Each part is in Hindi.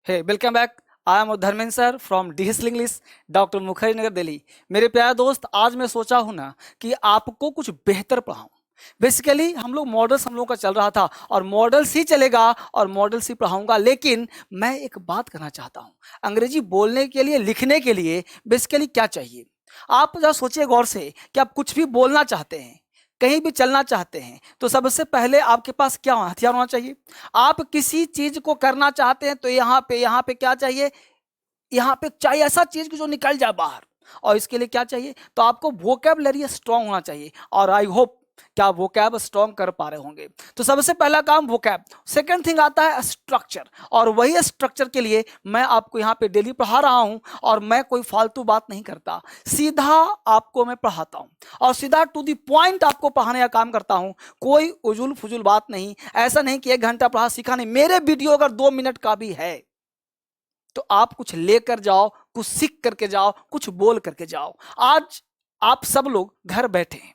Hey welcome back. I am Dharmendra sir from Digital English, doctor Mukherjee Nagar, Delhi. मेरे प्यारे दोस्त, आज मैं सोचा हूँ ना कि आपको कुछ बेहतर पढ़ाऊँ। बेसिकली हम लोग का चल रहा था और मॉडल्स ही चलेगा और मॉडल्स ही पढ़ाऊंगा, लेकिन मैं एक बात करना चाहता हूँ। अंग्रेजी बोलने के लिए, लिखने के लिए बेसिकली क्या चाहिए? आप जरा सोचिए गौर से कि आप कुछ भी बोलना चाहते हैं, कहीं भी चलना चाहते हैं, तो सबसे पहले आपके पास क्या हथियार होना चाहिए? आप किसी चीज को करना चाहते हैं तो यहाँ पे क्या चाहिए? यहाँ पे चाहिए ऐसा चीज कि जो निकल जाए बाहर। और इसके लिए क्या चाहिए? तो आपको वोकैबुलरी स्ट्रांग होना चाहिए। और आई होप क्या वोकैब स्ट्रांग कर पा रहे होंगे। तो सबसे पहला काम वोकैब। सेकंड थिंग आता है स्ट्रक्चर, और वही स्ट्रक्चर के लिए मैं आपको यहाँ पे डेली पढ़ा रहा हूँ। और मैं कोई फालतू बात नहीं करता, सीधा आपको मैं पढ़ाता हूँ और सीधा टू द पॉइंट आपको पढ़ाने का काम करता हूँ। कोई उजुल फुजुल बात नहीं। ऐसा नहीं कि 1 घंटा पढ़ा सीखा नहीं। मेरे वीडियो अगर 2 मिनट का भी है तो आप कुछ लेकर जाओ, कुछ सीख करके जाओ, कुछ बोल करके जाओ। आज आप सब लोग घर बैठे हैं,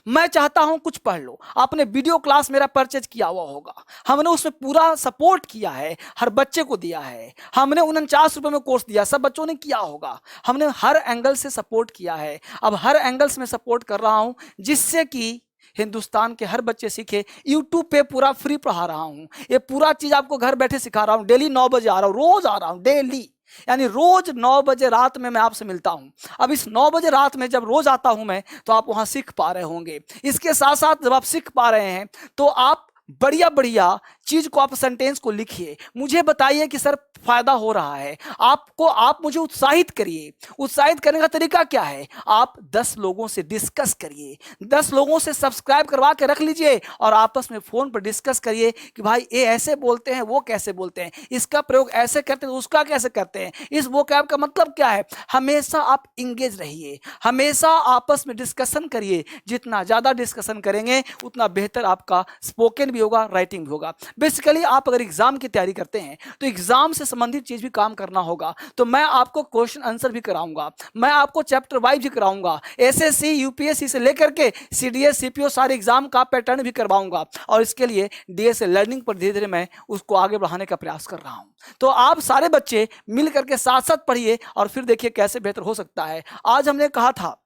मैं चाहता हूं कुछ पढ़ लो। आपने वीडियो क्लास मेरा परचेज किया हुआ होगा, हमने उसमें पूरा सपोर्ट किया है, हर बच्चे को दिया है। हमने 49 रुपए में कोर्स दिया, सब बच्चों ने किया होगा। हमने हर एंगल से सपोर्ट किया है, अब हर एंगल्स में सपोर्ट कर रहा हूं जिससे कि हिंदुस्तान के हर बच्चे सीखे। यूट्यूब पे पूरा फ्री पढ़ा रहा हूँ, ये पूरा चीज आपको घर बैठे सिखा रहा हूँ। डेली 9 बजे आ रहा हूँ, रोज आ रहा हूँ, डेली। यानी रोज 9 बजे रात में मैं आपसे मिलता हूं। अब इस 9 बजे रात में जब रोज आता हूं मैं, तो आप वहां सीख पा रहे होंगे। इसके साथ साथ जब आप सीख पा रहे हैं तो आप बढ़िया बढ़िया चीज को, आप सेंटेंस को लिखिए, मुझे बताइए कि सर फायदा हो रहा है आपको। आप मुझे उत्साहित करिए। उत्साहित करने का तरीका क्या है? आप 10 लोगों से डिस्कस करिए, 10 लोगों से सब्सक्राइब करवा के रख लीजिए और आपस में फोन पर डिस्कस करिए कि भाई ये ऐसे बोलते हैं, वो कैसे बोलते हैं, इसका प्रयोग ऐसे करते हैं, उसका कैसे करते हैं, इस वोकैब का मतलब क्या है। हमेशा आप इंगेज रहिए, हमेशा आपस में डिस्कशन करिए। जितना ज्यादा डिस्कशन करेंगे उतना बेहतर आपका स्पोकन भी होगा, राइटिंग भी होगा। बेसिकली आप अगर एग्जाम की तैयारी करते हैं तो एग्जाम से संबंधित चीज भी काम करना होगा। तो मैं आपको क्वेश्चन आंसर भी कराऊंगा, मैं आपको चैप्टर वाइज भी कराऊंगा, एसएससी यूपीएससी से लेकर के सीडीएस सीपीओ सारे एग्जाम का पैटर्न भी करवाऊंगा। और इसके लिए डीएसए लर्निंग पर धीरे धीरे मैं उसको आगे बढ़ाने का प्रयास कर रहा हूं। तो आप सारे बच्चे मिल करके साथ साथ पढ़िए और फिर देखिए कैसे बेहतर हो सकता है। आज हमने कहा था,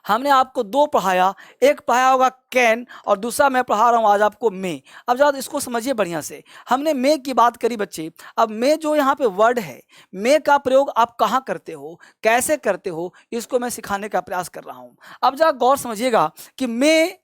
हमने आपको 2 पढ़ाया, एक पढ़ाया होगा कैन और दूसरा मैं पढ़ा रहा हूं आज आपको मे। अब जरा इसको समझिए बढ़िया से। हमने मे की बात करी बच्चे। अब मे जो यहाँ पे वर्ड है, मे का प्रयोग आप कहाँ करते हो, कैसे करते हो, इसको मैं सिखाने का प्रयास कर रहा हूं। अब जरा गौर समझिएगा कि मे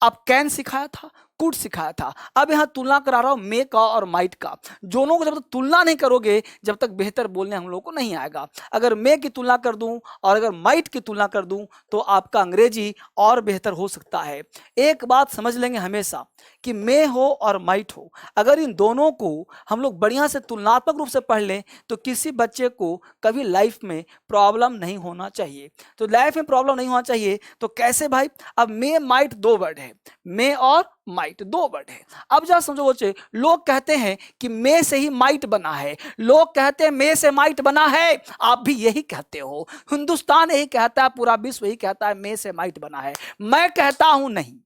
आप कैन सिखाया था, कुड सिखाया था। अब यहां तुलना करा रहा हूं मे का और माइट का। दोनों को जब तक तुलना नहीं करोगे, जब तक बेहतर बोलने हम लोगों को नहीं आएगा। अगर मे की तुलना कर दूं और अगर माइट की तुलना कर दूं तो आपका अंग्रेजी और बेहतर हो सकता है। एक बात समझ लेंगे हमेशा कि मे हो और माइट हो, अगर इन दोनों को हम लोग बढ़िया से तुलनात्मक रूप से पढ़ लें तो किसी बच्चे को कभी लाइफ में प्रॉब्लम नहीं होना चाहिए। तो लाइफ में प्रॉब्लम नहीं होना चाहिए तो कैसे भाई? अब मे माइट 2 वर्ड है, मे और माइट 2 वर्ड है। अब जरा समझो बच्चे, लोग कहते हैं कि मे से ही माइट बना है, लोग कहते हैं मे से माइट बना है, आप भी यही कहते हो, हिंदुस्तान यही कहता है, पूरा विश्व यही कहता है मे से माइट बना है। मैं कहता हूं नहीं,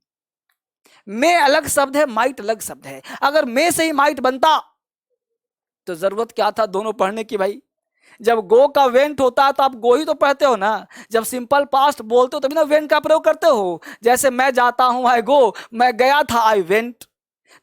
मे अलग शब्द है, माइट अलग शब्द है। अगर मे से ही माइट बनता तो जरूरत क्या था दोनों पढ़ने की भाई? जब गो का वेंट होता है तो आप गो ही तो पढ़ते हो ना। जब सिंपल पास्ट बोलते हो तभी ना वेंट का प्रयोग करते हो। जैसे मैं जाता हूं आई गो, मैं गया था आई वेंट।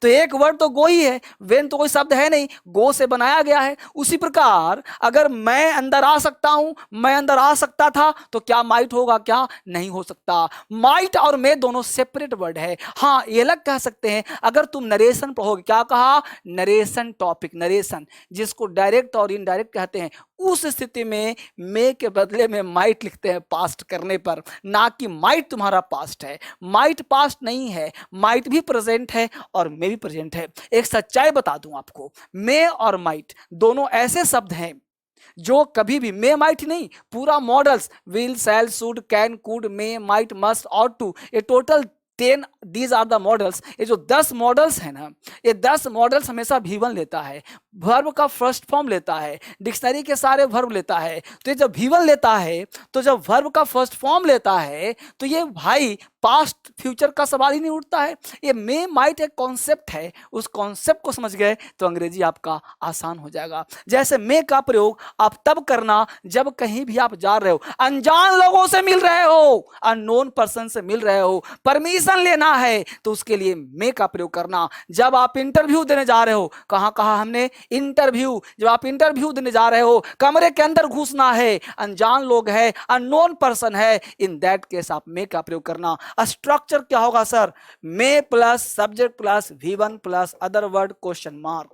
तो एक वर्ड तो गो ही है, वेन तो कोई शब्द है नहीं, गो से बनाया गया है। उसी प्रकार अगर मैं अंदर आ सकता हूं, मैं अंदर आ सकता था, तो क्या माइट होगा? क्या नहीं हो सकता। माइट और मे दोनों सेपरेट वर्ड है। हाँ, ये अलग कह सकते हैं। अगर तुम नरेशन पढ़ोगे, क्या कहा? नरेशन टॉपिक, नरेशन जिसको डायरेक्ट और इनडायरेक्ट कहते हैं, उस स्थिति में मे के बदले में माइट लिखते हैं पास्ट करने पर, ना कि माइट तुम्हारा पास्ट है। माइट पास्ट नहीं है, माइट भी प्रेजेंट है और मे भी प्रेजेंट है। एक सच्चाई बता दूं आपको, मे और माइट दोनों ऐसे शब्द हैं जो कभी भी, मे माइट नहीं, पूरा models will shall should can could may might must ought to, ये total 10 these are the models, ये जो 10 मॉडल्स है ना, ये 10 मॉडल्स हमेशा V1 लेता है, वर्ब का फर्स्ट फॉर्म लेता है, डिक्शनरी के सारे वर्ब लेता है। तो ये जब V1 लेता है, तो जब वर्ब का फर्स्ट फॉर्म लेता है, तो ये भाई पास्ट फ्यूचर का सवाल ही नहीं उठता है। ये मे माइट एक कॉन्सेप्ट है, उस कॉन्सेप्ट को समझ गए तो अंग्रेजी आपका आसान हो जाएगा। जैसे मे का प्रयोग आप तब करना जब कहीं भी आप जा रहे हो, अनजान लोगों से मिल रहे हो, अननोन पर्सन से मिल रहे हो, परमिशन लेना है, तो उसके लिए मे का प्रयोग करना। जब आप इंटरव्यू देने जा रहे हो, कहां कहा हमने इंटरव्यू, जब आप इंटरव्यू देने जा रहे हो, कमरे के अंदर घुसना है, अनजान लोग है, अननोन पर्सन है, इन दैट केस आप मे का प्रयोग करना। स्ट्रक्चर क्या होगा sir? May plus subject plus V1 plus other word question mark.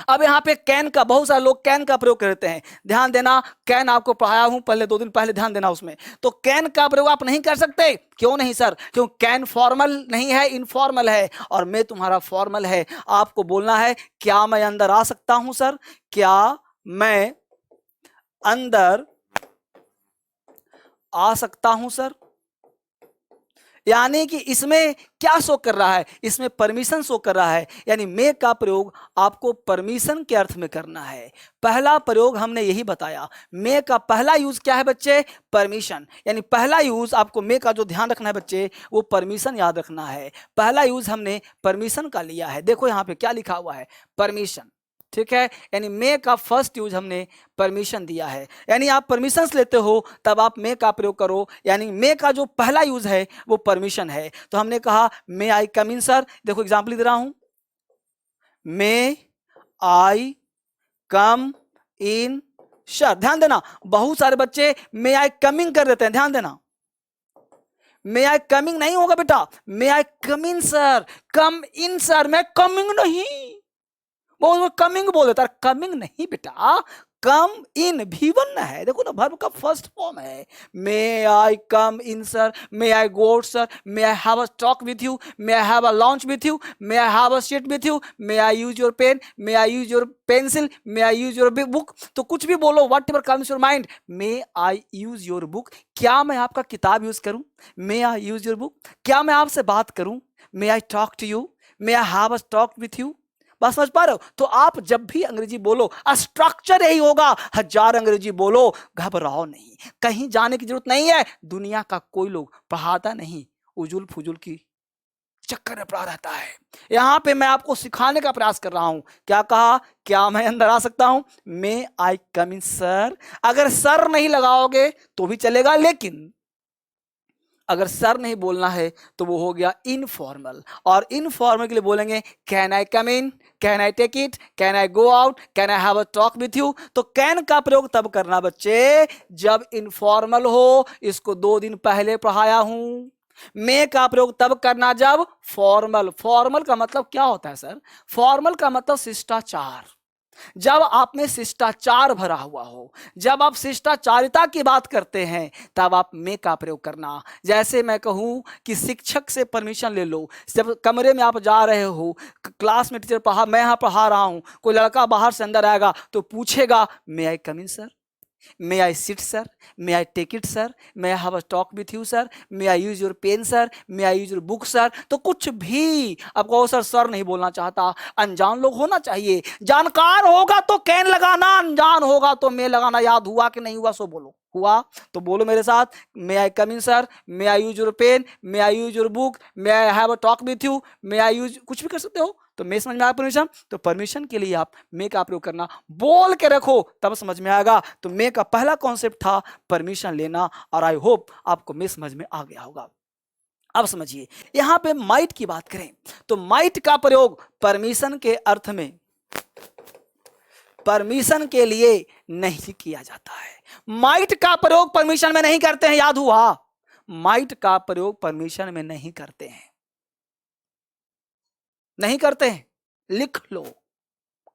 अब यहाँ पे कैन का, बहुत सारे लोग कैन का प्रयोग करते हैं, ध्यान देना, कैन आपको पढ़ाया हूं पहले 2 दिन पहले, ध्यान देना उसमें। तो कैन का प्रयोग आप नहीं कर सकते, क्यों नहीं सर? क्यों? कैन फॉर्मल नहीं है, इनफॉर्मल है, और मैं तुम्हारा फॉर्मल है। आपको बोलना है क्या मैं अंदर आ सकता हूं सर? क्या मैं अंदर आ सकता हूं सर? यानी कि इसमें क्या शो कर रहा है? इसमें परमिशन शो कर रहा है। यानी मे का प्रयोग आपको परमिशन के अर्थ में करना है। पहला प्रयोग हमने यही बताया। मे का पहला यूज क्या है बच्चे? परमिशन। यानी पहला यूज आपको मे का जो ध्यान रखना है बच्चे, वो परमिशन याद रखना है। पहला यूज हमने परमिशन का लिया है। देखो यहां पे क्या लिखा हुआ है, परमिशन, ठीक है। यानी मे का फर्स्ट यूज हमने परमिशन दिया है। यानी आप परमिशंस लेते हो तब आप मे का प्रयोग करो। यानी मे का जो पहला यूज है वो परमिशन है। तो हमने कहा मे आई कम इन सर। देखो एग्जांपल दे रहा हूं, मे आई कम इन सर। ध्यान देना, बहुत सारे बच्चे मे आई कमिंग कर देते हैं, ध्यान देना। मे आई कमिंग नहीं होगा बेटा, मे I come in sir, come in sir, मैं कमिंग नहीं, वो कमिंग बोल देता है, कमिंग नहीं बेटा, कम इन V1 है। देखो ना, वर्ब का फर्स्ट फॉर्म है। May I come in sir, may I go out sir, may I have a talk with you, may I have a lunch with you, may I have a seat with you, may I use your pen, may I use your pencil, may I use your book. तो कुछ भी बोलो, whatever comes your mind. May I use your book, क्या मैं आपका किताब यूज करूं? May I use your book, क्या मैं आपसे बात करूं? May I talk to you, may I have a talk with you. बात समझ पा रहे हो? तो आप जब भी अंग्रेजी बोलो, स्ट्रक्चर यही होगा। 1000 अंग्रेजी बोलो, घबराओ नहीं, कहीं जाने की जरूरत नहीं है। दुनिया का कोई लोग पढ़ाता नहीं, उजुल फुजुल की चक्कर में पड़ा रहता है। यहां पे मैं आपको सिखाने का प्रयास कर रहा हूं। क्या कहा? क्या मैं अंदर आ सकता हूं? मे आई कम इन सर। अगर सर नहीं लगाओगे तो भी चलेगा, लेकिन अगर सर नहीं बोलना है तो वो हो गया इनफॉर्मल। और इनफॉर्मल के लिए बोलेंगे can I come in, can I take it, can I go out, can I have a talk with you. तो कैन का प्रयोग तब करना बच्चे जब इनफॉर्मल हो। इसको 2 दिन पहले पढ़ाया हूं। मे का प्रयोग तब करना जब फॉर्मल। फॉर्मल का मतलब क्या होता है सर? फॉर्मल का मतलब शिष्टाचार। जब आप में शिष्टाचार भरा हुआ हो, जब आप शिष्टाचारिता की बात करते हैं, तब आप मे का प्रयोग करना। जैसे मैं कहूं कि शिक्षक से परमिशन ले लो। जब कमरे में आप जा रहे हो, क्लास में टीचर पढ़ा, मैं यहां पढ़ा रहा हूं, कोई लड़का बाहर से अंदर आएगा तो पूछेगा may I come in sir, may I sit sir, may I take it sir, may I have a talk with you sir, may I use your pen sir, may I use your book sir. तो कुछ भी आपको सर नहीं बोलना चाहता, अनजान लोग होना चाहिए। जानकार होगा तो कैन लगाना, अनजान होगा तो मे लगाना। याद हुआ कि नहीं हुआ सो बोलो। हुआ तो बोलो मेरे साथ, may I come in sir, may I use your pen, may I use your book, may I have a talk with you, may I use, कुछ भी कर सकते हो। तो मे समझ में आया परमिशन? तो परमिशन के लिए आप मे का प्रयोग करना, बोल के रखो तब समझ में आएगा। तो मे का पहला कॉन्सेप्ट था परमिशन लेना, और आई होप आपको मे समझ में आ गया होगा। अब समझिए, यहां पे माइट की बात करें तो माइट का प्रयोग परमिशन के अर्थ में, परमिशन के लिए नहीं किया जाता है। माइट का प्रयोग परमिशन में नहीं करते हैं, याद हुआ? माइट का प्रयोग परमिशन में नहीं करते हैं, नहीं करते हैं। लिख लो,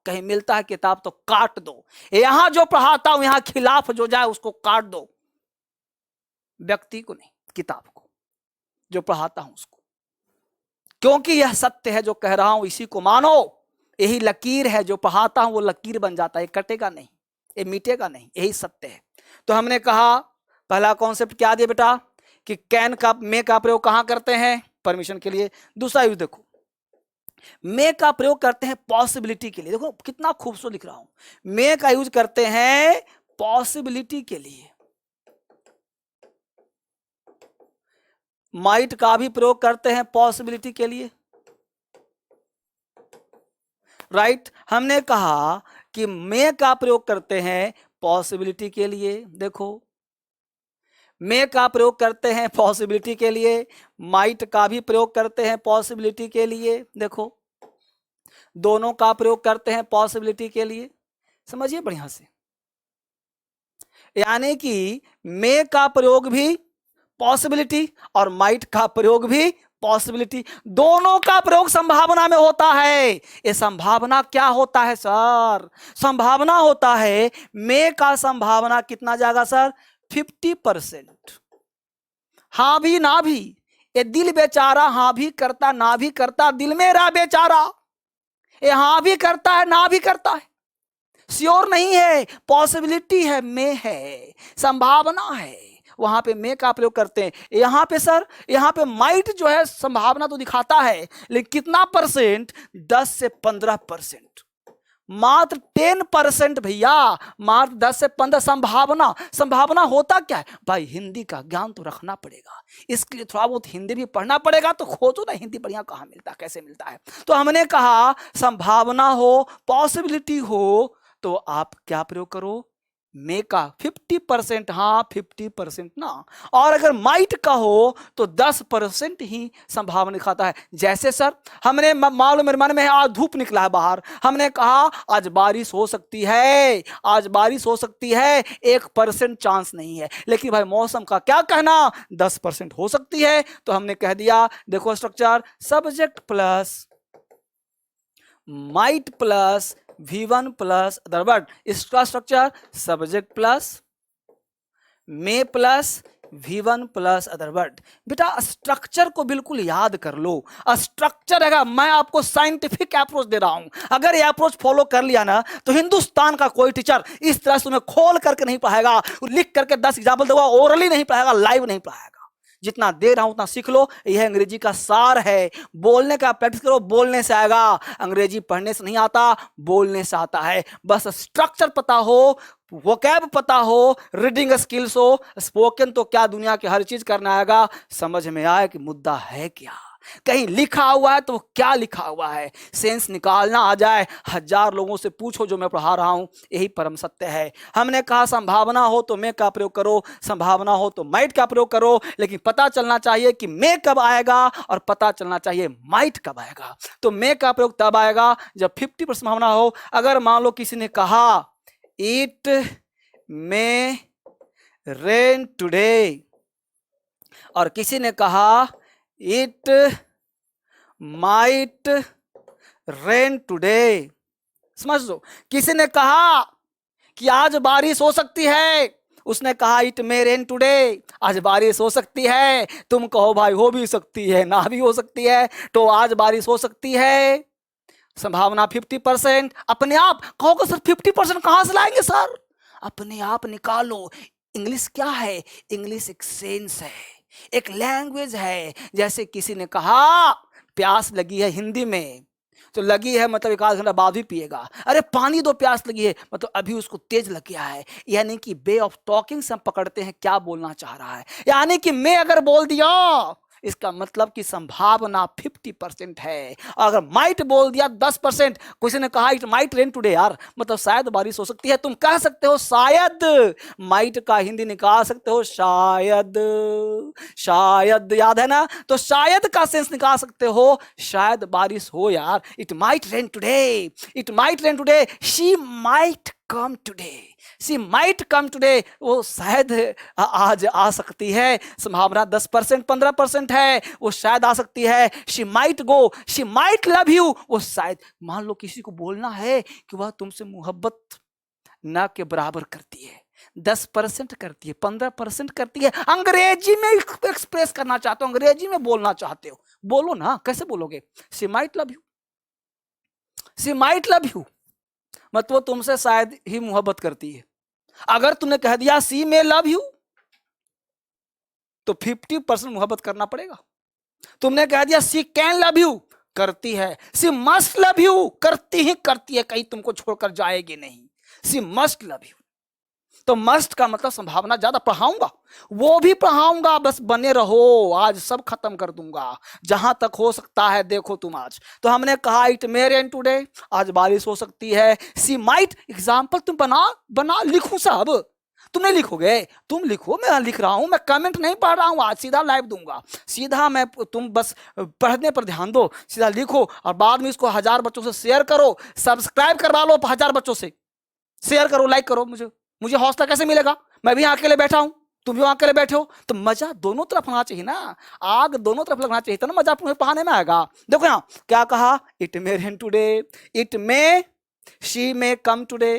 कहीं मिलता है किताब तो काट दो। यहां जो पढ़ाता हूं, यहां खिलाफ जो जाए उसको काट दो। व्यक्ति को नहीं, किताब को, जो पढ़ाता हूं उसको। क्योंकि यह सत्य है जो कह रहा हूं, इसी को मानो। यही लकीर है, जो पढ़ाता हूं वो लकीर बन जाता है, कटेगा नहीं, ये मिटेगा नहीं, यही सत्य है। तो हमने कहा पहला कॉन्सेप्ट क्या दिया बेटा कि कैन का, मे का प्रयोग कहां करते हैं? परमिशन के लिए। दूसरा यूज देखो, मे का प्रयोग करते हैं पॉसिबिलिटी के लिए। देखो कितना खूबसूरत लिख रहा हूं, मे का यूज करते हैं पॉसिबिलिटी के लिए। माइट का भी प्रयोग करते हैं पॉसिबिलिटी के लिए, राइट। हमने कहा कि मे का प्रयोग करते हैं पॉसिबिलिटी के लिए। देखो, मे का प्रयोग करते हैं पॉसिबिलिटी के लिए, माइट का भी प्रयोग करते हैं पॉसिबिलिटी के लिए। देखो, दोनों का प्रयोग करते हैं पॉसिबिलिटी के लिए। समझिए बढ़िया से, यानी कि मे का प्रयोग भी पॉसिबिलिटी और माइट का प्रयोग भी पॉसिबिलिटी, दोनों का प्रयोग संभावना में होता है। ये संभावना क्या होता है सर? संभावना होता है, मे का संभावना कितना जाएगा सर? 50%। हाँ भी ना भी, ये दिल बेचारा हाँ भी करता ना भी करता, दिल मेरा बेचारा ये हाँ भी करता है ना भी करता है, श्योर नहीं है, पॉसिबिलिटी है, मे है, संभावना है, वहां पे मे का प्रयोग करते हैं। यहां पे सर, यहां पे माइट जो है संभावना तो दिखाता है, लेकिन कितना परसेंट? 10 से 15%, मात्र 10% भैया, मात्र 10 से 15 संभावना। संभावना होता क्या है भाई? हिंदी का ज्ञान तो रखना पड़ेगा, इसके लिए थोड़ा बहुत हिंदी भी पढ़ना पड़ेगा। तो खोजो ना हिंदी बढ़िया कहाँ मिलता है, कैसे मिलता है। तो हमने कहा संभावना हो, पॉसिबिलिटी हो, तो आप क्या प्रयोग करो? मे का 50%, हाँ 50% ना। और अगर माइट का हो तो 10% ही संभावना दिखाता है। जैसे सर, हमने मान लो मेरे मन में है आज धूप निकला है बाहर, हमने कहा आज बारिश हो सकती है, आज बारिश हो सकती है, 1% चांस नहीं है। लेकिन भाई मौसम का क्या कहना, 10% हो सकती है। तो हमने कह दिया, देखो structure, subject plus might plus V1 plus other word. इसका structure subject plus may plus V1 plus other word. बेटा स्ट्रक्चर को बिल्कुल याद कर लो। स्ट्रक्चर है, मैं आपको साइंटिफिक अप्रोच दे रहा हूं, अगर ये अप्रोच फॉलो कर लिया ना तो हिंदुस्तान का कोई टीचर इस तरह से तुम्हें खोल करके नहीं पढ़ाएगा, लिख करके 10 एग्जाम्पल देगा, ओरली नहीं पढ़ाएगा, लाइव नहीं पढ़ाएगा। जितना दे रहा हूं उतना सीख लो, यह अंग्रेजी का सार है। बोलने का प्रैक्टिस करो, बोलने से आएगा। अंग्रेजी पढ़ने से नहीं आता, बोलने से आता है। बस स्ट्रक्चर पता हो, वोकैब पता हो, रीडिंग स्किल्स हो, स्पोकन तो क्या दुनिया की हर चीज करना आएगा। समझ में आए कि मुद्दा है क्या, कहीं लिखा हुआ है तो क्या लिखा हुआ है, सेंस निकालना आ जाए। 1000 लोगों से पूछो जो मैं पढ़ा रहा हूं, यही परम सत्य है। हमने कहा संभावना हो तो मे का प्रयोग करो, संभावना हो तो माइट का प्रयोग करो, लेकिन पता चलना चाहिए कि मे कब आएगा और पता चलना चाहिए माइट कब आएगा। तो मे का प्रयोग तब आएगा जब 50% संभावना हो। अगर मान लो किसी ने कहा इट मे रेन टुडे, और किसी ने कहा इट माइट रेन टुडे, समझ लो। किसी ने कहा कि आज बारिश हो सकती है, उसने कहा इट मे रेन टुडे, आज बारिश हो सकती है। तुम कहो भाई हो भी सकती है ना भी हो सकती है, तो आज बारिश हो सकती है, संभावना 50%। अपने आप कहोगे सर 50% कहां से लाएंगे सर? अपने आप निकालो। इंग्लिश क्या है? इंग्लिश एक सेंस है, एक लैंग्वेज है। जैसे किसी ने कहा प्यास लगी है, हिंदी में तो लगी है मतलब 1 आध घंटा बाद भी पिएगा। अरे पानी दो, प्यास लगी है मतलब अभी उसको तेज लग गया है। यानी कि वे ऑफ टॉकिंग से हम पकड़ते हैं क्या बोलना चाह रहा है। यानी कि मैं अगर बोल दिया इसका मतलब कि संभावना 50% है, अगर माइट बोल दिया 10%। किसी ने कहा इट माइट रेन टुडे, यार मतलब शायद बारिश हो सकती है, तुम कह सकते हो शायद, माइट का हिंदी निकाल सकते हो शायद। शायद याद है ना, तो शायद का सेंस निकाल सकते हो, शायद बारिश हो यार, it might rain today, it might rain today, she might come today, she might come today, वो शायद आज आ सकती है। संभावना 10% 15% है, वो शायद आ सकती है। She might go, she might love you, वो शायद, मान लो किसी को बोलना है कि वह तुमसे मोहब्बत ना के बराबर करती है, 10% करती है, 15% करती है, अंग्रेजी में एक्सप्रेस करना चाहते हो, अंग्रेजी में बोलना चाहते हो, बोलो ना, कैसे बोलोगे? She might love you, she might love you मतलब वो तुमसे शायद ही मोहब्बत करती है। अगर तुमने कह दिया सी मे लव यू तो 50% मोहब्बत करना पड़ेगा। तुमने कह दिया सी कैन लव यू, करती है। सी मस्ट लव यू, करती ही करती है, कहीं तुमको छोड़कर जाएगी नहीं। सी मस्ट लव यू, तो मस्ट का मतलब संभावना ज्यादा। पढ़ाऊंगा, वो भी पढ़ाऊंगा, बस बने रहो, आज सब खत्म कर दूंगा जहां तक हो सकता है। देखो तुम आज तो हमने कहा इट मे रेन टुडे, आज बारिश हो सकती है। सी माइट, एग्जाम्पल तुम बना बना लिखूं साहब, तुम नहीं लिखोगे, तुम लिखो, मैं लिख रहा हूं, मैं कमेंट नहीं पढ़ रहा हूं, आज सीधा लाइव दूंगा, सीधा मैं, तुम बस पढ़ने पर ध्यान दो, सीधा लिखो और बाद में इसको 1000 बच्चों से शेयर करो, सब्सक्राइब करवा लो 1000 बच्चों से, शेयर करो, लाइक करो। मुझे मुझे हौसला कैसे मिलेगा? मैं भी अकेले बैठा हूं, तुम भी अकेले बैठे हो, तो मजा दोनों तरफ होना चाहिए ना, आग दोनों तरफ लगना चाहिए, तो ना मजा तुम्हें पढ़ाने में आएगा। देखो यहां क्या कहा, it may rain today, it may, she may come today,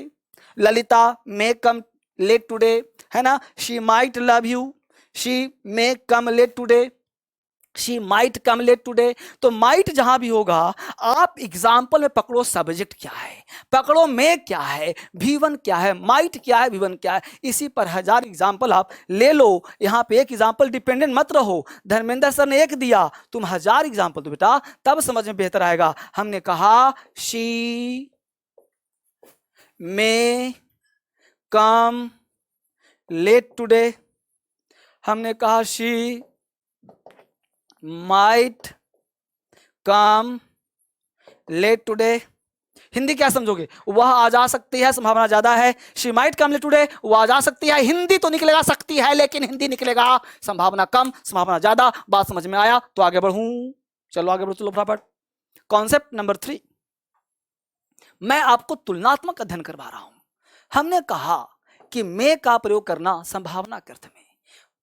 Lalita may come late today, है ना। She might love you, she may come late today, she might come late today. तो माइट जहां भी होगा आप एग्जाम्पल में पकड़ो सब्जेक्ट क्या है, पकड़ो में क्या है, V1 क्या है, माइट क्या है, V1 क्या है, इसी पर 1000 एग्जाम्पल आप ले लो। यहां पे एक एग्जाम्पल डिपेंडेंट मत रहो, धर्मेंद्र सर ने एक दिया, तुम 1000 एग्जाम्पल दो बेटा, तब समझ में बेहतर आएगा। हमने कहा she may come late today, हमने कहा she might come late today. Hindi क्या समझोगे? वह आ जा सकती है, संभावना ज्यादा है। She might come late today, वह आ जा सकती है, हिंदी तो निकलेगा सकती है, लेकिन हिंदी निकलेगा, संभावना कम संभावना ज्यादा। बात समझ में आया तो आगे बढ़ूं, चलो आगे बढ़ो, चलो फटाफट। कॉन्सेप्ट नंबर 3, मैं आपको तुलनात्मक अध्ययन करवा रहा हूं। हमने कहा कि मे का प्रयोग करना संभावना के अर्थ में,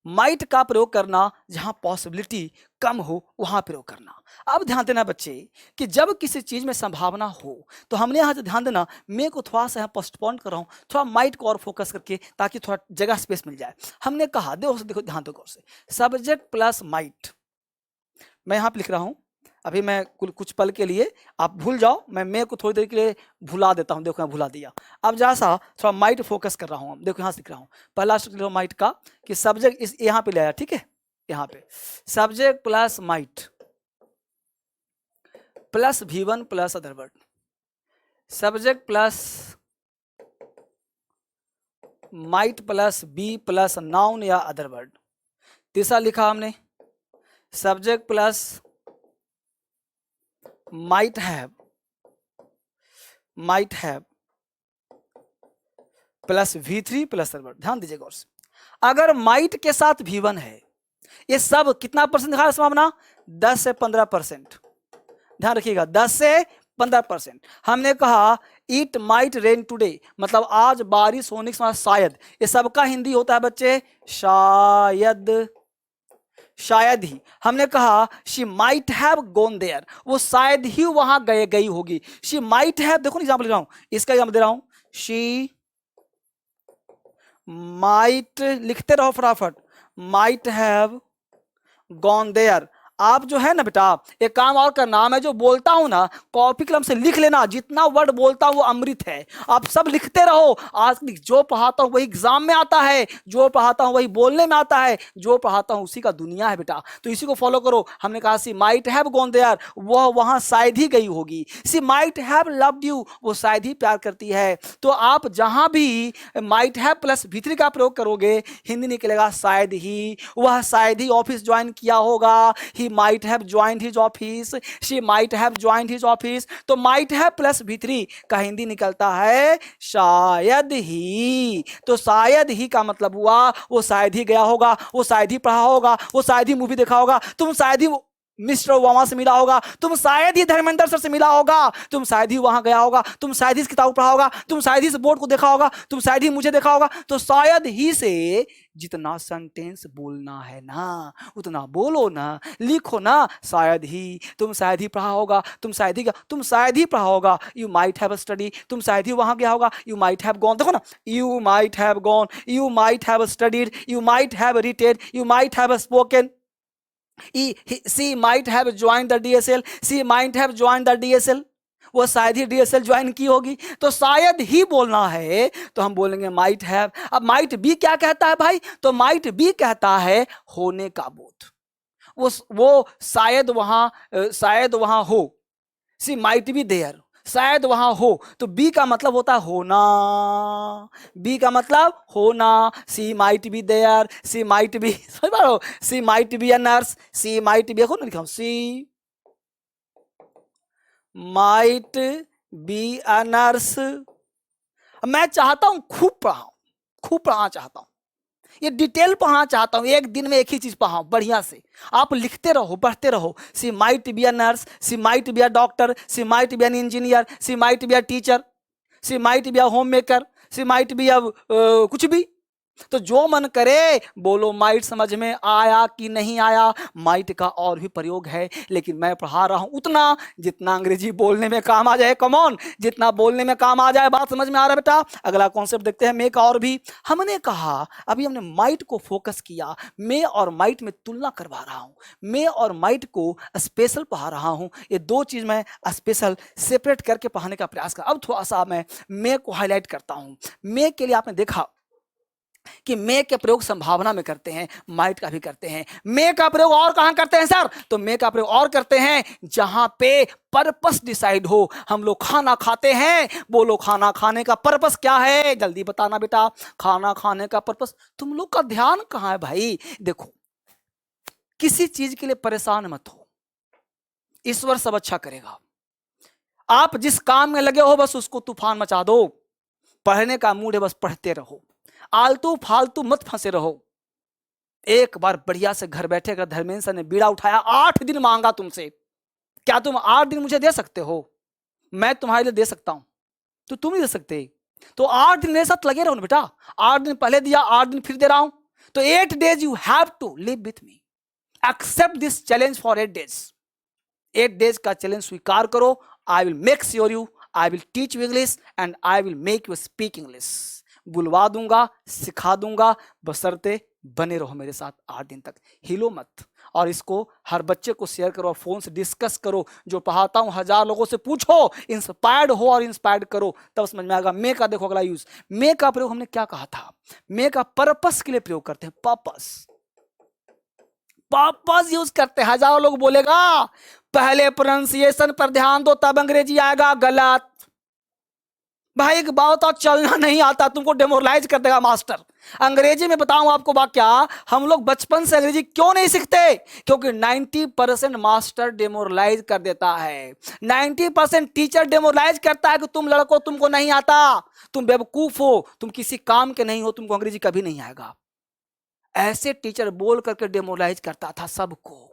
माइट का प्रयोग करना जहां पॉसिबिलिटी कम हो वहां प्रयोग करना। अब ध्यान देना बच्चे कि जब किसी चीज में संभावना हो तो हमने यहां ध्यान देना, मैं को थोड़ा सा पोस्टपोन कर रहा हूं, थोड़ा माइट को और फोकस करके, ताकि थोड़ा जगह स्पेस मिल जाए। हमने कहा देखो ध्यान दो गौर से, सब्जेक्ट प्लस माइट, मैं यहां पर लिख रहा हूं, अभी मैं कुछ पल के लिए आप भूल जाओ, मैं को थोड़ी देर के लिए भुला देता हूं। देखो मैं भुला दिया, अब जैसा थोड़ा माइट फोकस कर रहा हूं। देखो यहां से लिख रहा हूं, पहला स्ट्रक्चर माइट का कि सब्जेक्ट इस यहां पे ले आया, ठीक है, यहां पे subject plus might plus V1 plus other word, subject plus might plus be plus noun या अदर वर्ड। तीसरा लिखा हमने subject plus might have plus V3 plus other word. ध्यान दीजिएगा, अगर माइट के साथ V1 है, ये सब कितना परसेंट दिखा संभावना? 10 से 15%। ध्यान रखिएगा, 10 से 15%। हमने कहा इट माइट रेन टुडे, मतलब आज बारिश होने के, शायद, ये सबका हिंदी होता है बच्चे शायद, शायद ही। हमने कहा she might have gone there, वो शायद ही वहां गई होगी। शी माइट हैव, देखो एग्जाम्पल दे रहा हूं, इसका एग्जाम्पल दे रहा हूं, शी माइट, लिखते रहो फटाफट, माइट हैव गॉन देयर। आप जो है ना बेटा, एक काम और करना, मैं जो बोलता हूं ना कॉपी कलम से लिख लेना, जितना वर्ड बोलता हूं वो अमृत है, आप सब लिखते रहो। आज जो पढ़ाता हूं वही एग्जाम में आता है, जो पढ़ाता हूं वही बोलने में आता है, जो पढ़ाता हूं उसी का दुनिया है बेटा, तो इसी को फॉलो करो। हमने कहा सी माइट हैव गॉन देयर, वह वहां शायद ही गई होगी। सी माइट हैव लव्ड यू, वो शायद ही प्यार करती है। तो आप जहां भी माइट हैव प्लस V3 का प्रयोग करोगे, हिंदी निकलेगा शायद ही, वह शायद ही ऑफिस ज्वाइन किया होगा, ही might have joined his office, she might have joined his office। तो might have प्लस V3 का हिंदी निकलता है शायद ही। तो शायद ही का मतलब हुआ वो शायद ही गया होगा, वो शायद ही पढ़ा होगा, वो शायद ही मूवी देखा होगा, तुम शायद ही मिस्टर ओबामा से मिला होगा, तुम शायद ही धर्मेंद्र सर से मिला होगा, तुम शायद ही वहां गया होगा, तुम शायद ही इस किताब पढ़ा होगा, तुम शायद ही इस बोर्ड को देखा होगा, तुम शायद ही मुझे देखा होगा। तो शायद ही से जितना सेंटेंस बोलना है ना उतना बोलो ना, लिखो ना, शायद ही, तुम शायद ही पढ़ा होगा, तुम शायद ही पढ़ा होगा, यू माइट हैव स्टडी, तुम शायद ही वहां गया होगा, यू माइट हैव गॉन, देखो ना, you might have gone, you might have studied, you might have written, you might have spoken, she might have joined the DSL, she might have joined the DSL, वो शायद ही DSL ज्वाइन की होगी। तो शायद ही बोलना है तो हम बोलेंगे माइट हैव। अब माइट बी क्या कहता है भाई? तो माइट बी कहता है होने का बोध, वो शायद वहां हो, सी माइट बी देयर, शायद वहां हो। तो बी का मतलब होता है होना, बी का मतलब होना। She might be there, she might be समझ पा रहे हो, she might be a nurse, she might be, देखो ना लिखा हूं, she might be a nurse. मैं चाहता हूं खूब पढ़ाऊं, खूब पढ़ाना चाहता हूं, ये डिटेल पढ़ाना चाहता हूं, एक दिन में एक ही चीज पढ़ाऊं बढ़िया से। आप लिखते रहो, बढ़ते रहो। She might be a nurse, she might be a doctor, she might be an engineer, she might be a teacher, she might be a homemaker, she might be a कुछ भी। तो जो मन करे बोलो। माइट समझ में आया कि नहीं आया? माइट का और भी प्रयोग है, लेकिन मैं पढ़ा रहा हूं उतना जितना अंग्रेजी बोलने में काम आ जाए। कमॉन, जितना बोलने में काम आ जाए। बात समझ में आ रहा है बेटा? अगला कॉन्सेप्ट देखते हैं, मे का और भी। हमने कहा, अभी हमने माइट को फोकस किया, मे और माइट में तुलना करवा रहा हूं, मे और माइट को स्पेशल पढ़ा रहा हूं। ये दो चीज मैं स्पेशल सेपरेट करके पढ़ाने का प्रयास कर। अब थोड़ा सा मैं मे को हाईलाइट करता हूं। मे के लिए आपने देखा कि मे के प्रयोग संभावना में करते हैं, माइट का भी करते हैं। मे का प्रयोग और कहां करते हैं सर? तो मे का प्रयोग और करते हैं जहां पे पर्पस डिसाइड हो। हम लोग खाना खाते हैं, बोलो खाना खाने का पर्पस क्या है? जल्दी बताना बेटा, खाना खाने का पर्पस। तुम लोग का ध्यान कहां है भाई? देखो, किसी चीज के लिए परेशान मत हो, ईश्वर सब अच्छा करेगा। आप जिस काम में लगे हो बस उसको तूफान मचा दो। पढ़ने का मूड है, बस पढ़ते रहो, आलतू फालतू मत फंसे रहो। एक बार बढ़िया से घर बैठे अगर धर्मेंद्र सर ने बीड़ा उठाया, 8 दिन मांगा तुमसे, क्या तुम 8 दिन मुझे दे सकते हो? मैं तुम्हारे लिए दे सकता हूं, तो तुम नहीं दे सकते। तो 8 दिन मेरे साथ लगे रहो ना बेटा। 8 दिन पहले दिया, 8 दिन फिर दे रहा हूं। तो 8 days you have to live with me, accept this challenge for 8 days। 8 days का चैलेंज स्वीकार करो। I will make sure you, I will teach you English and I will make you speak English. बुलवा दूंगा, सिखा दूंगा, बशर्ते बने रहो मेरे साथ 8 दिन तक, हिलो मत। और इसको हर बच्चे को शेयर करो और फोन से डिस्कस करो। जो पढ़ाता हूं 1000 लोगों से पूछो, इंस्पायर्ड हो और इंस्पायर्ड करो, तब समझ में आएगा। मे का देखो अगला यूज। मे का प्रयोग हमने क्या कहा था? मे का पर्पस के लिए प्रयोग करते हैं, पर्पस, पर्पस यूज करते हैं। हजारों लोग बोलेगा पहले प्रोनाउंसिएशन पर ध्यान दो तब अंग्रेजी आएगा, गलत। भाई एक बात, तो चलना नहीं आता तुमको डेमोरलाइज कर देगा मास्टर। अंग्रेजी में बताऊं आपको बात क्या, हम लोग बचपन से अंग्रेजी क्यों नहीं सीखते? क्योंकि 90% मास्टर डेमोरलाइज कर देता है, 90% टीचर डेमोरलाइज करता है कि तुम लड़को तुमको नहीं आता, तुम बेवकूफ हो, तुम किसी काम के नहीं हो, तुमको अंग्रेजी कभी नहीं आएगा। ऐसे टीचर बोल करके डेमोरलाइज करता था सबको।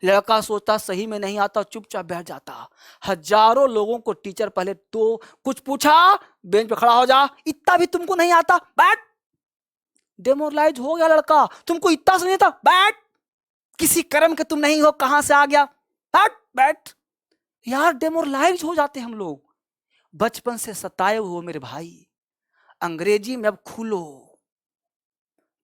लड़का सोचता सही में नहीं आता, चुपचाप बैठ जाता। हजारों लोगों को टीचर पहले तो कुछ पूछा, बेंच पे खड़ा हो जा, इतना भी तुमको नहीं आता, बैठ। डेमोरलाइज हो गया लड़का, तुमको इतना से नहीं था, बैठ। किसी कर्म के तुम नहीं हो, कहां से आ गया, बैठ बैठ। यार डेमोरलाइज हो जाते हम लोग, बचपन से सताए हुए मेरे भाई। अंग्रेजी में अब खुलो।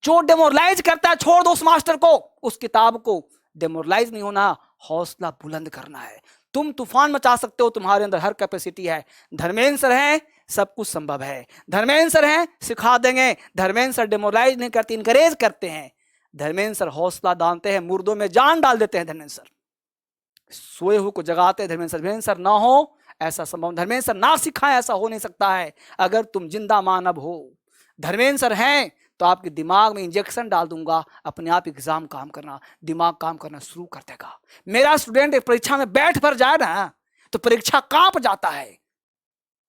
जो डेमोरलाइज करता है छोड़ दो उस मास्टर को, उस किताब को। डेमोरलाइज नहीं होना, हौसला बुलंद करना है। तुम तूफान मचा सकते हो, तुम्हारे अंदर हर कैपेसिटी है। धर्मेंद्र सर हैं, सब कुछ संभव है। धर्मेंद्र सर हैं, सिखा देंगे। धर्मेंद्र सर डेमोरलाइज नहीं करते, इंकरेज करते हैं। धर्मेंद्र सर हौसला डालते हैं, मुर्दों में जान डाल देते हैं। धर्मेंद्र सर सोए हुए को जगाते हैं। धर्मेंद्र सर ना हो ऐसा संभव, धर्मेंद्र सर ना सिखाएं ऐसा हो नहीं सकता है, अगर तुम जिंदा मानव हो। धर्मेंद्र सर हैं तो आपके दिमाग में इंजेक्शन डाल दूंगा, अपने आप एग्जाम काम करना, दिमाग काम करना शुरू कर देगा। मेरा स्टूडेंट एक परीक्षा में बैठ पर जाए ना तो परीक्षा कांप जाता है,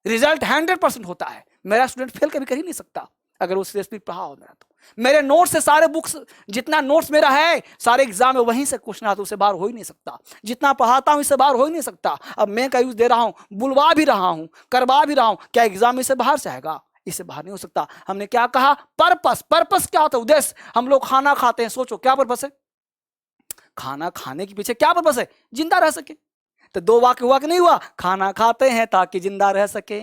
रिजल्ट 100% होता है। मेरा स्टूडेंट फेल कभी कर ही नहीं सकता अगर वो सीरियसली पढ़ा हो मेरा। तो मेरे नोट्स से सारे बुक्स, जितना नोट्स मेरा है सारे एग्जाम में वहीं से क्वेश्चन आता, उससे बाहर हो ही नहीं सकता। जितना पढ़ाता हूं इससे बाहर हो ही नहीं सकता। अब मैं का यूज दे रहा हूं, बुलवा भी रहा हूं, करवा भी रहा हूं, क्या एग्जाम इससे बाहर से आएगा? इससे बाहर नहीं हो सकता। हमने क्या कहा? पर्पस। पर्पस क्या होता है? उद्देश्य। हम लोग खाना खाते हैं, सोचो क्या पर्पस है? खाना खाने के पीछे क्या पर्पस है? जिंदा रह सके। तो 2 वाक्य हुआ कि नहीं हुआ? खाना खाते हैं ताकि जिंदा रह सके,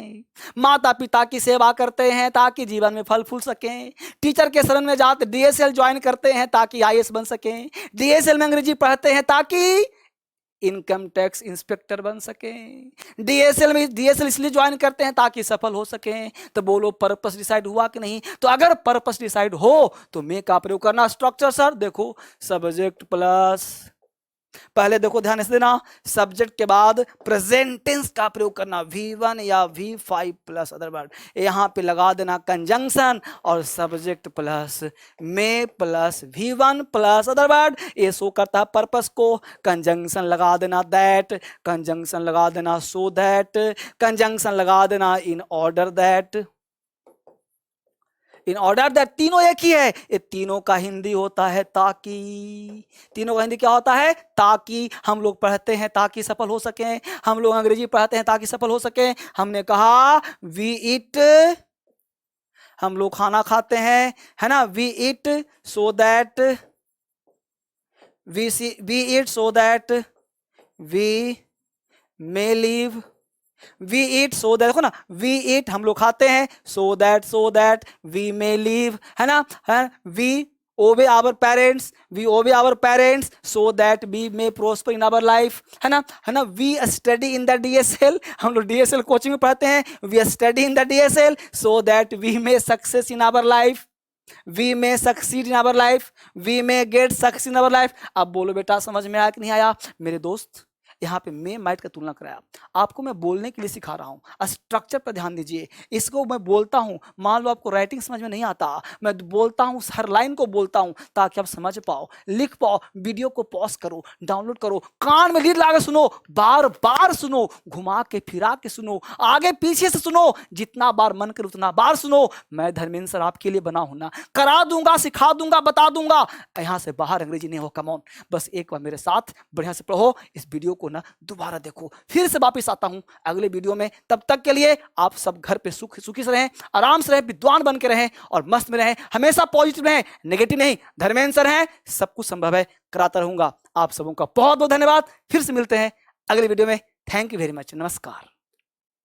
माता पिता की सेवा करते हैं ताकि जीवन में फल फूल सके, टीचर के शरण में जाते डीएसएल ज्वाइन करते हैं ताकि आईएएस बन सके, डीएसएल में अंग्रेजी पढ़ते हैं ताकि इनकम टैक्स इंस्पेक्टर बन सके। डीएसएल में डीएसएल इसलिए ज्वाइन करते हैं ताकि सफल हो सके। तो बोलो पर्पस डिसाइड हुआ कि नहीं? तो अगर पर्पस डिसाइड हो तो मे का प्रयोग करना। स्ट्रक्चर सर देखो, सब्जेक्ट प्लस, पहले देखो ध्यान से देना, सब्जेक्ट के बाद प्रेजेंट टेंस का प्रयोग करना, V1 या V5 प्लस अदर वर्ड, यहां पे लगा देना कंजंक्शन, और subject plus may plus V1 plus other word, ये शो करता है पर्पस को। कंजंक्शन लगा देना दैट, कंजंक्शन लगा देना सो दैट, कंजंक्शन लगा देना in order that, in order that, तीनों एक ही है। ये तीनों का हिंदी होता है ताकि। तीनों का हिंदी क्या होता है? ताकि। हम लोग पढ़ते हैं ताकि सफल हो सके, हम लोग अंग्रेजी पढ़ते हैं ताकि सफल हो सके। हमने कहा वी ईट, हम लोग खाना खाते हैं, है ना, we eat so that, we eat so that we may live, we eat so that, देखो ना, वी ईट हम लोग खाते हैं, so that we may live, है ना, है we obey our parents, we obey our parents so that we may prosper in our life, है ना, है ना, we study in the DSL, हम लोग डीएसएल कोचिंग में पढ़ते हैं, we study in the DSL so that we may success in our life, we may succeed in our life, we may get success in our life. अब बोलो बेटा समझ में आया कि नहीं आया? मेरे दोस्त यहाँ पे मे माइट का तुलना कराया, आपको मैं बोलने के लिए सिखा रहा हूँ, स्ट्रक्चर पर ध्यान दीजिए। इसको मैं बोलता हूँ, मान लो आपको राइटिंग समझ में नहीं आता, मैं बोलता हूँ, हर लाइन को बोलता हूँ ताकि आप समझ पाओ, लिख पाओ। वीडियो को पॉज करो, डाउनलोड करो, कान में लीड लगा के सुनो, बार बार सुनो, घुमा के फिरा के सुनो, आगे पीछे से सुनो, जितना बार मन करे उतना बार सुनो। मैं धर्मेंद्र सर आपके लिए बना हूं ना, करा दूंगा, सिखा दूंगा, बता दूंगा। यहां से बाहर अंग्रेजी नहीं हो, कम ऑन, बस एक बार मेरे साथ बढ़िया से पढ़ो, इस वीडियो को ना दोबारा देखो। फिर से वापस आता हूं अगले वीडियो में, तब तक के लिए आप सब घर पे सुखी से रहें, आराम से रहें, विद्वान बन के रहें और मस्त में रहें, हमेशा पॉजिटिव रहें, नेगेटिव नहीं। धर्मेंद्र सर हैं, सब कुछ संभव है, कराता रहूंगा। आप सबों का बहुत बहुत धन्यवाद। फिर से मिलते हैं अगले वीडियो में। थैंक यू वेरी मच, नमस्कार।